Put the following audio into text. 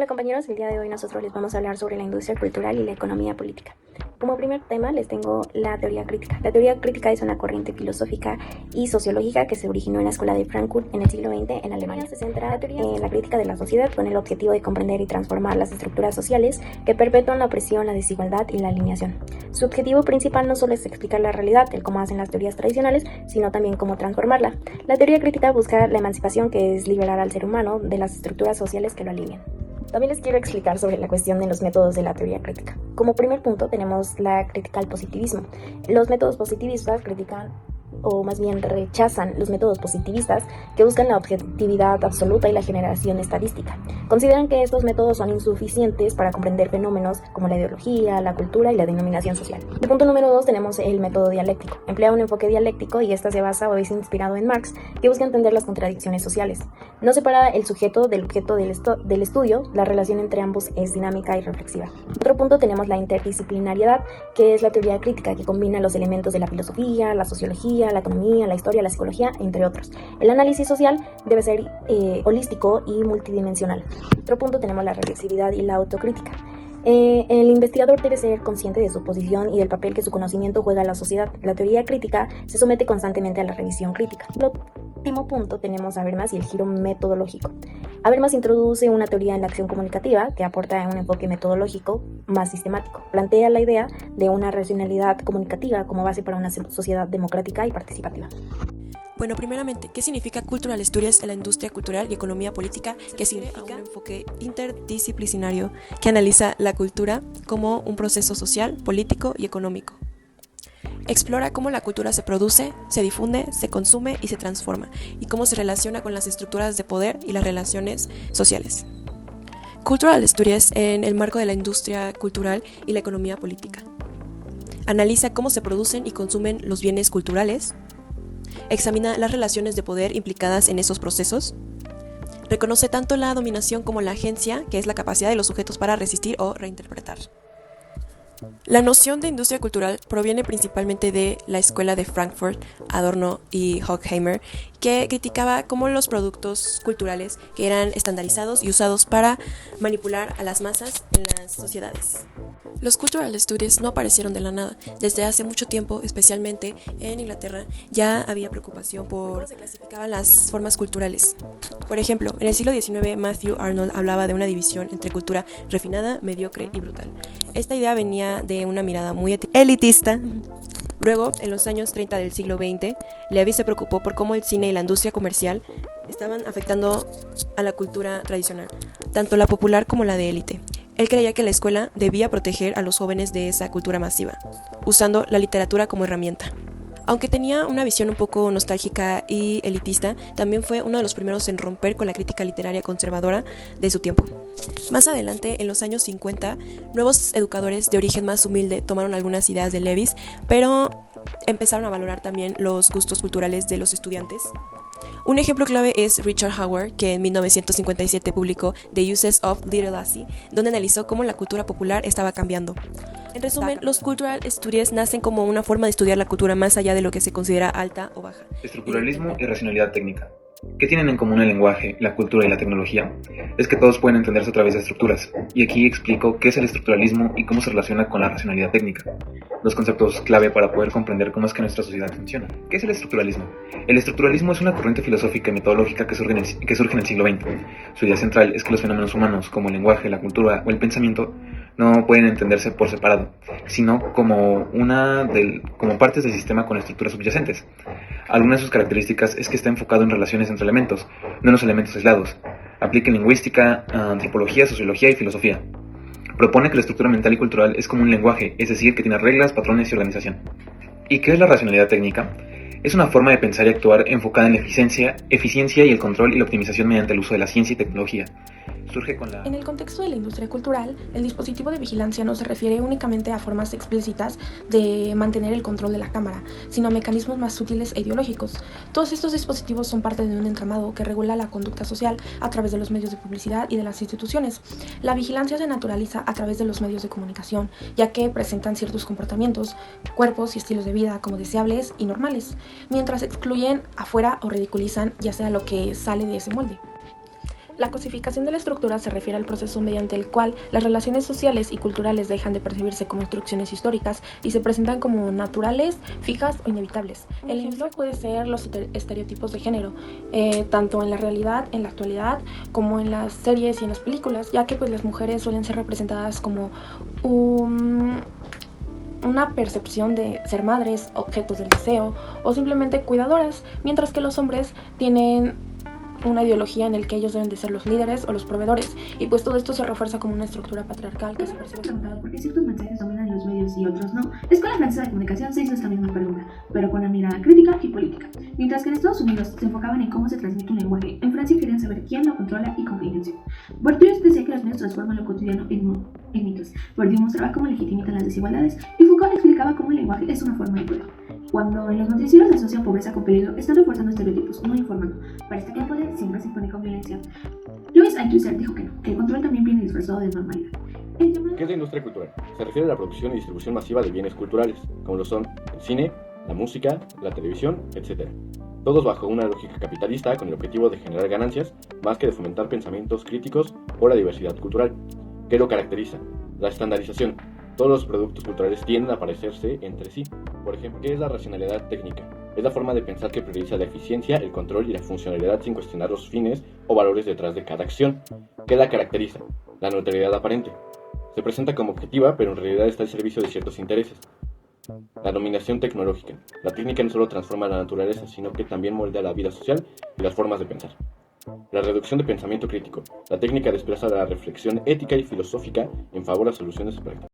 Hola compañeros, el día de hoy nosotros les vamos a hablar sobre la industria cultural y la economía política. Como primer tema les tengo la teoría crítica. La teoría crítica es una corriente filosófica y sociológica que se originó en la escuela de Frankfurt en el siglo XX en Alemania. Se centra en la crítica de la sociedad con el objetivo de comprender y transformar las estructuras sociales que perpetúan la opresión, la desigualdad y la alienación. Su objetivo principal no solo es explicar la realidad, el cómo hacen las teorías tradicionales, sino también cómo transformarla. La teoría crítica busca la emancipación, que es liberar al ser humano de las estructuras sociales que lo alienan. También les quiero explicar sobre la cuestión de los métodos de la teoría crítica. Como primer punto tenemos la crítica al positivismo. Los métodos positivistas critican, o más bien rechazan los métodos positivistas que buscan la objetividad absoluta y la generación estadística. Consideran que estos métodos son insuficientes para comprender fenómenos como la ideología, la cultura y la denominación social. El punto número 2 tenemos el método dialéctico. Emplea un enfoque dialéctico y esta se basa o es inspirado en Marx, que busca entender las contradicciones sociales. No separa el sujeto del objeto del estudio, la relación entre ambos es dinámica y reflexiva. Otro punto tenemos la interdisciplinariedad, que es la teoría crítica que combina los elementos de la filosofía, la sociología, la economía, la historia, la psicología, entre otros. El análisis social debe ser holístico y multidimensional. Otro punto tenemos la reflexividad y la autocrítica. El investigador debe ser consciente de su posición y del papel que su conocimiento juega en la sociedad. La teoría crítica se somete constantemente a la revisión crítica. El último punto tenemos Habermas y el giro metodológico. Habermas introduce una teoría en la acción comunicativa que aporta un enfoque metodológico más sistemático. Plantea la idea de una racionalidad comunicativa como base para una sociedad democrática y participativa. Bueno, primeramente, ¿qué significa Cultural Studies en la industria cultural y economía política? Que significa un enfoque interdisciplinario que analiza la cultura como un proceso social, político y económico. Explora cómo la cultura se produce, se difunde, se consume y se transforma, y cómo se relaciona con las estructuras de poder y las relaciones sociales. Cultural Studies en el marco de la industria cultural y la economía política. Analiza cómo se producen y consumen los bienes culturales. Examina las relaciones de poder implicadas en esos procesos. Reconoce tanto la dominación como la agencia, que es la capacidad de los sujetos para resistir o reinterpretar. La noción de industria cultural proviene principalmente de la escuela de Frankfurt, Adorno y Horkheimer, que criticaba cómo los productos culturales que eran estandarizados y usados para manipular a las masas en las sociedades. Los Cultural Studies no aparecieron de la nada. Desde hace mucho tiempo, especialmente en Inglaterra, ya había preocupación por cómo se clasificaban las formas culturales. Por ejemplo, en el siglo XIX, Matthew Arnold hablaba de una división entre cultura refinada, mediocre y brutal. Esta idea venía de una mirada muy elitista. Luego, en los años 30 del siglo XX, Levi se preocupó por cómo el cine y la industria comercial estaban afectando a la cultura tradicional, tanto la popular como la de élite. Él creía que la escuela debía proteger a los jóvenes de esa cultura masiva, usando la literatura como herramienta. Aunque tenía una visión un poco nostálgica y elitista, también fue uno de los primeros en romper con la crítica literaria conservadora de su tiempo. Más adelante, en los años 50, nuevos educadores de origen más humilde tomaron algunas ideas de Levis, pero empezaron a valorar también los gustos culturales de los estudiantes. Un ejemplo clave es Richard Howard, que en 1957 publicó The Uses of Literacy, donde analizó cómo la cultura popular estaba cambiando. En resumen, los Cultural Studies nacen como una forma de estudiar la cultura más allá de lo que se considera alta o baja. Estructuralismo y racionalidad técnica. ¿Qué tienen en común el lenguaje, la cultura y la tecnología? Es que todos pueden entenderse a través de estructuras, y aquí explico qué es el estructuralismo y cómo se relaciona con la racionalidad técnica, dos conceptos clave para poder comprender cómo es que nuestra sociedad funciona. ¿Qué es el estructuralismo? El estructuralismo es una corriente filosófica y metodológica que surge en el siglo XX. Su idea central es que los fenómenos humanos, como el lenguaje, la cultura o el pensamiento, no pueden entenderse por separado, sino como partes del sistema con estructuras subyacentes. Algunas de sus características es que está enfocado en relaciones entre elementos, no en los elementos aislados. Aplica en lingüística, antropología, sociología y filosofía. Propone que la estructura mental y cultural es como un lenguaje, es decir, que tiene reglas, patrones y organización. ¿Y qué es la racionalidad técnica? Es una forma de pensar y actuar enfocada en la eficiencia y el control y la optimización mediante el uso de la ciencia y tecnología. En el contexto de la industria cultural, el dispositivo de vigilancia no se refiere únicamente a formas explícitas de mantener el control de la cámara, sino a mecanismos más sutiles e ideológicos. Todos estos dispositivos son parte de un entramado que regula la conducta social a través de los medios de publicidad y de las instituciones. La vigilancia se naturaliza a través de los medios de comunicación, ya que presentan ciertos comportamientos, cuerpos y estilos de vida como deseables y normales, mientras excluyen afuera o ridiculizan ya sea lo que sale de ese molde. La cosificación de la estructura se refiere al proceso mediante el cual las relaciones sociales y culturales dejan de percibirse como instrucciones históricas y se presentan como naturales, fijas o inevitables. El ejemplo puede ser los estereotipos de género, tanto en la realidad, en la actualidad, como en las series y en las películas, ya que pues las mujeres suelen ser representadas como una percepción de ser madres, objetos del deseo o simplemente cuidadoras, mientras que los hombres tienen una ideología en el que ellos deben de ser los líderes o los proveedores, y pues todo esto se refuerza como una estructura patriarcal que se percibe. Preguntado por qué ciertos mensajes dominan en los medios y otros no. La Escuela Francesa de Comunicación se hizo esta misma pregunta, pero con la mirada crítica y política. Mientras que en Estados Unidos se enfocaban en cómo se transmite un lenguaje, en Francia querían saber quién lo controla y con qué intención. Bourdieu decía que los medios transforman lo cotidiano en mitos. Bourdieu mostraba cómo legitimizan las desigualdades y Foucault explicaba cómo el lenguaje es una forma de poder. Cuando en los noticieros se asocian pobreza con peligro, están reforzando estereotipos, no informando. Parece que el poder siempre se impone con violencia. Louis Althusser dijo que no, que el control también viene disfrazado de normalidad. ¿Qué es la industria cultural? Se refiere a la producción y distribución masiva de bienes culturales, como lo son el cine, la música, la televisión, etc. Todos bajo una lógica capitalista con el objetivo de generar ganancias, más que de fomentar pensamientos críticos o la diversidad cultural. ¿Qué lo caracteriza? La estandarización. Todos los productos culturales tienden a parecerse entre sí. Por ejemplo, ¿qué es la racionalidad técnica? Es la forma de pensar que prioriza la eficiencia, el control y la funcionalidad sin cuestionar los fines o valores detrás de cada acción. ¿Qué la caracteriza? La neutralidad aparente. Se presenta como objetiva, pero en realidad está al servicio de ciertos intereses. La dominación tecnológica. La técnica no solo transforma la naturaleza, sino que también moldea la vida social y las formas de pensar. La reducción de pensamiento crítico. La técnica desplaza la reflexión ética y filosófica en favor de soluciones prácticas.